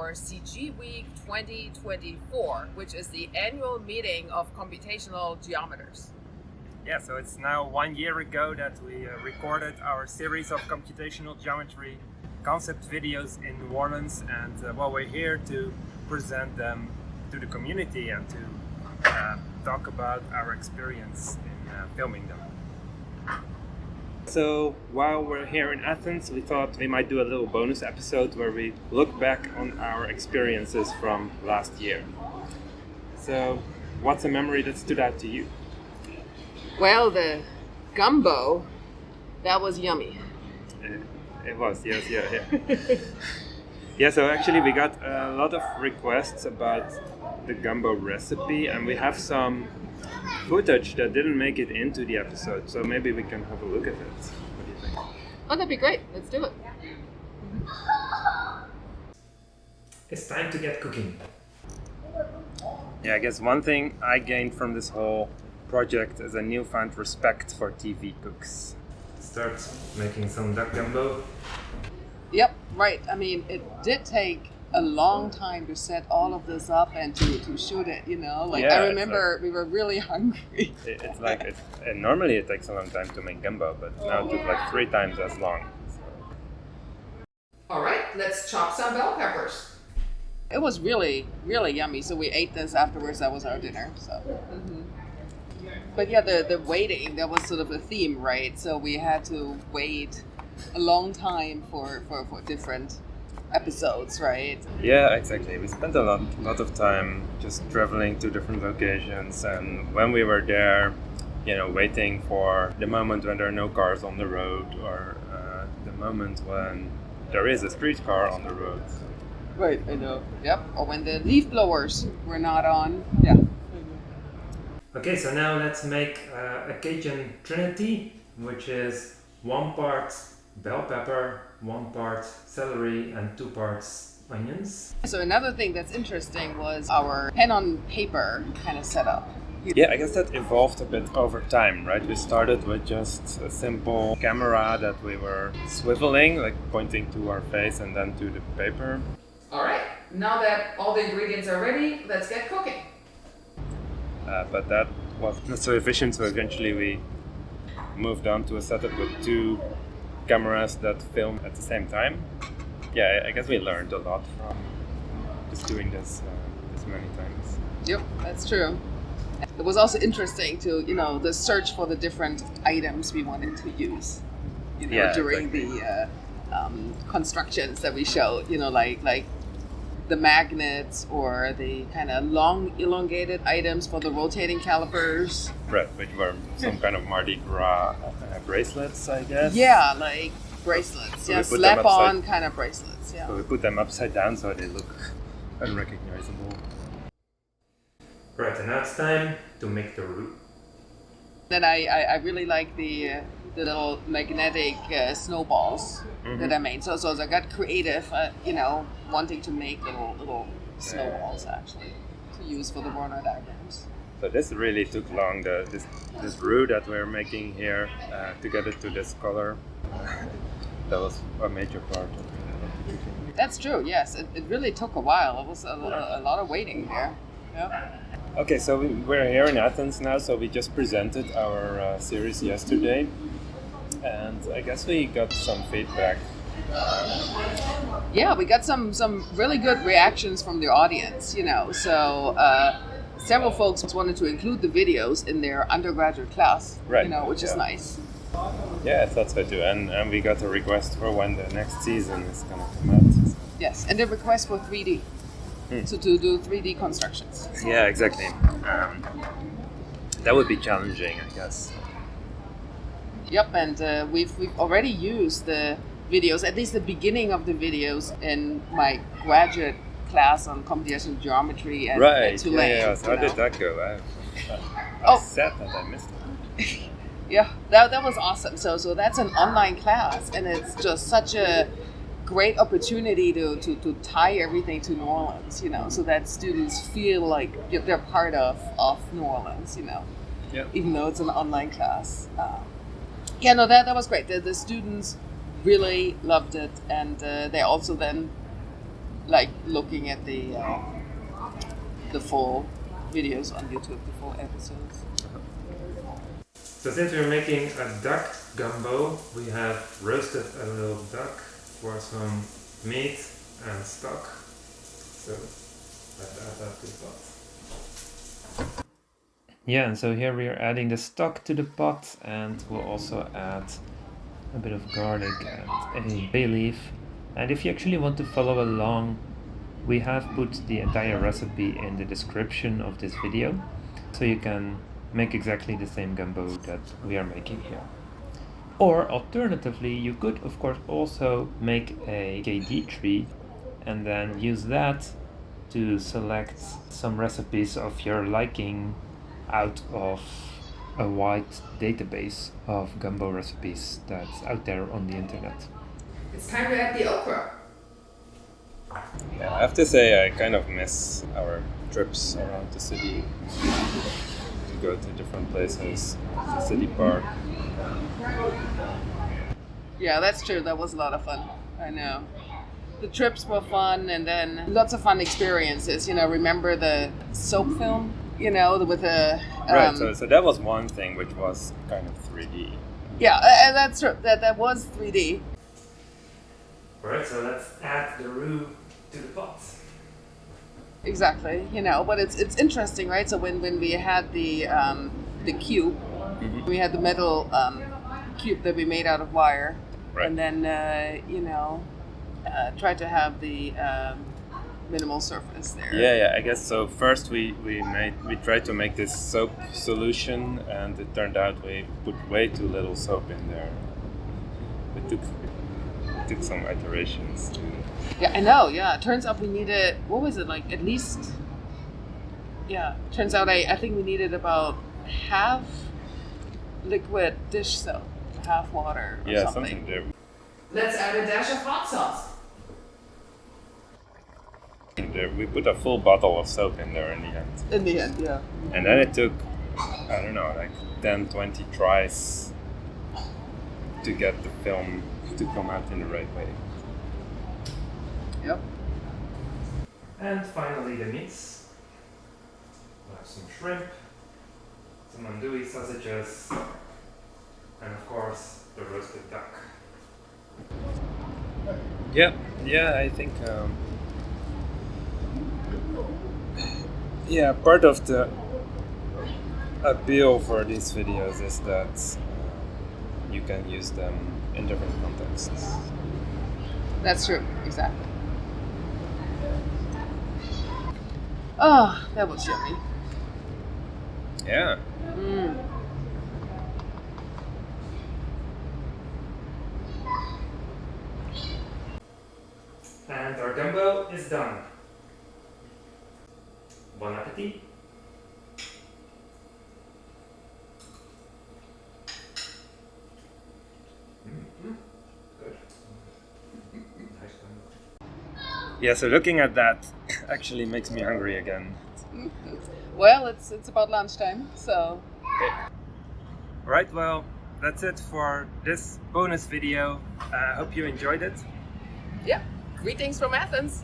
our CG Week 2024, which is the annual meeting of computational geometers. Yeah, so it's now 1 year ago that we recorded our series of computational geometry concept videos in New Orleans, and we're here to present them to the community and to talk about our experience in filming them. So while we're here in Athens, we thought we might do a little bonus episode where we look back on our experiences from last year. So what's a memory that stood out to you? Well, the gumbo, that was yummy. It was, yes, yeah. Yeah, so actually we got a lot of requests about the gumbo recipe, and we have some footage that didn't make it into the episode, so maybe we can have a look at it. What do you think? Oh, that'd be great. Let's do it. It's time to get cooking. Yeah, I guess one thing I gained from this whole project is a newfound respect for TV cooks. Start making some duck gumbo. Yep, right. I mean, it did take a long time to set all of this up and to shoot it, you know? Yeah, I remember we were really hungry. And normally it takes a long time to make gumbo, but now it took like 3 times as long. So. All right, let's chop some bell peppers. It was really, really yummy. So we ate this afterwards. That was our dinner. So. Mm-hmm. But yeah, the waiting, that was sort of a theme, right? So we had to wait a long time for different episodes, right? Yeah, exactly. We spent a lot of time just traveling to different locations, and when we were there, waiting for the moment when there are no cars on the road, or the moment when there is a streetcar on the road. Right, I know. Yep, or when the leaf blowers were not on. Yeah. Okay, so now let's make a Cajun trinity, which is 1 part bell pepper, 1 part celery, and 2 parts onions. So another thing that's interesting was our pen on paper kind of setup. Yeah, I guess that evolved a bit over time, right? We started with just a simple camera that we were swiveling, like pointing to our face and then to the paper. All right, now that all the ingredients are ready, let's get cooking. But that was not so efficient, so eventually we moved on to a setup with 2 cameras that film at the same time. Yeah, I guess we learned a lot from just doing this many times. Yep, that's true. It was also interesting to, the search for the different items we wanted to use, during exactly. the constructions that we showed, like the magnets or the kind of long elongated items for the rotating calipers. Right, which were some kind of Mardi Gras bracelets, I guess. Yeah, like bracelets. So yeah, slap-on kind of bracelets. Yeah. So we put them upside down so they look unrecognizable. Right, and now it's time to make the roux. Then I really like the little magnetic snowballs that I made. So I got creative, wanting to make little snowballs actually to use for the Werner diagrams. So this really took long. This roux that we're making here to get it to this color. That was a major part of the cooking. That's true. Yes, it really took a while. It was a lot of waiting there. Yeah. Okay, so we're here in Athens now. So we just presented our series yesterday, and I guess we got some feedback. Yeah, we got some really good reactions from the audience. So several folks wanted to include the videos in their undergraduate class. Right. Which is nice. Yeah, I thought so too. And we got a request for when the next season is going to come out. Yes, and the request for 3D. So to do 3D constructions. Yeah, exactly. That would be challenging, I guess. Yep, and we've already used the videos, at least the beginning of the videos, in my graduate class on computational geometry at Tulane. Yeah. So how did that go? I sad that I missed it. Yeah, that was awesome. So that's an online class, and it's just such a great opportunity to tie everything to New Orleans, so that students feel like they're part of New Orleans, even though it's an online class. That was great. The students really loved it, and they also then like looking at the full videos on YouTube, the full episodes. So since we're making a duck gumbo, we have roasted a little duck for some meat and stock. So let's add that to the pot. Yeah, and so here we are adding the stock to the pot, and we'll also add a bit of garlic and a bay leaf. And if you actually want to follow along, we have put the entire recipe in the description of this video, so you can make exactly the same gumbo that we are making here. Or alternatively, you could of course also make a KD tree and then use that to select some recipes of your liking out of a wide database of gumbo recipes that's out there on the internet. It's time to add the okra. Yeah, I have to say I kind of miss our trips around the city. To go to different places, the city park. Yeah, that's true. That was a lot of fun. I know. The trips were fun, and then lots of fun experiences. You know, remember the soap film? You know, with the Right. So that was one thing which was kind of 3D. Yeah, that's true. That was 3D. Alright, so let's add the roux to the pot. Exactly. You know, but it's interesting, right? So when we had the cube, we had the metal cube that we made out of wire, Right. and then tried to have the minimal surface there. Yeah. I guess so. First we tried to make this soap solution, and it turned out we put way too little soap in there. It took some iterations to. Yeah, I know. Yeah, it turns out we needed, what was it, like at least? Yeah, turns out I think we needed about half liquid dish soap, half water. Or Yeah, something there. Let's add a dash of hot sauce. We put a full bottle of soap in there in the end. In the end, yeah. And then it took, I don't know, like 10, 20 tries to get the film to come out in the right way. Yep. And finally the meats. We'll have some shrimp, some andouille sausages, and of course the roasted duck. Yeah, I think part of the appeal for these videos is that you can use them in different contexts. That's true, exactly. Oh, that was yummy. Yeah. And our gumbo is done. Bon appetit. Good. Nice gumbo. Yeah, so looking at that actually makes me hungry again. Well, it's about lunchtime, so. Okay. Right, well, that's it for this bonus video. I hope you enjoyed it. Yeah, greetings from Athens.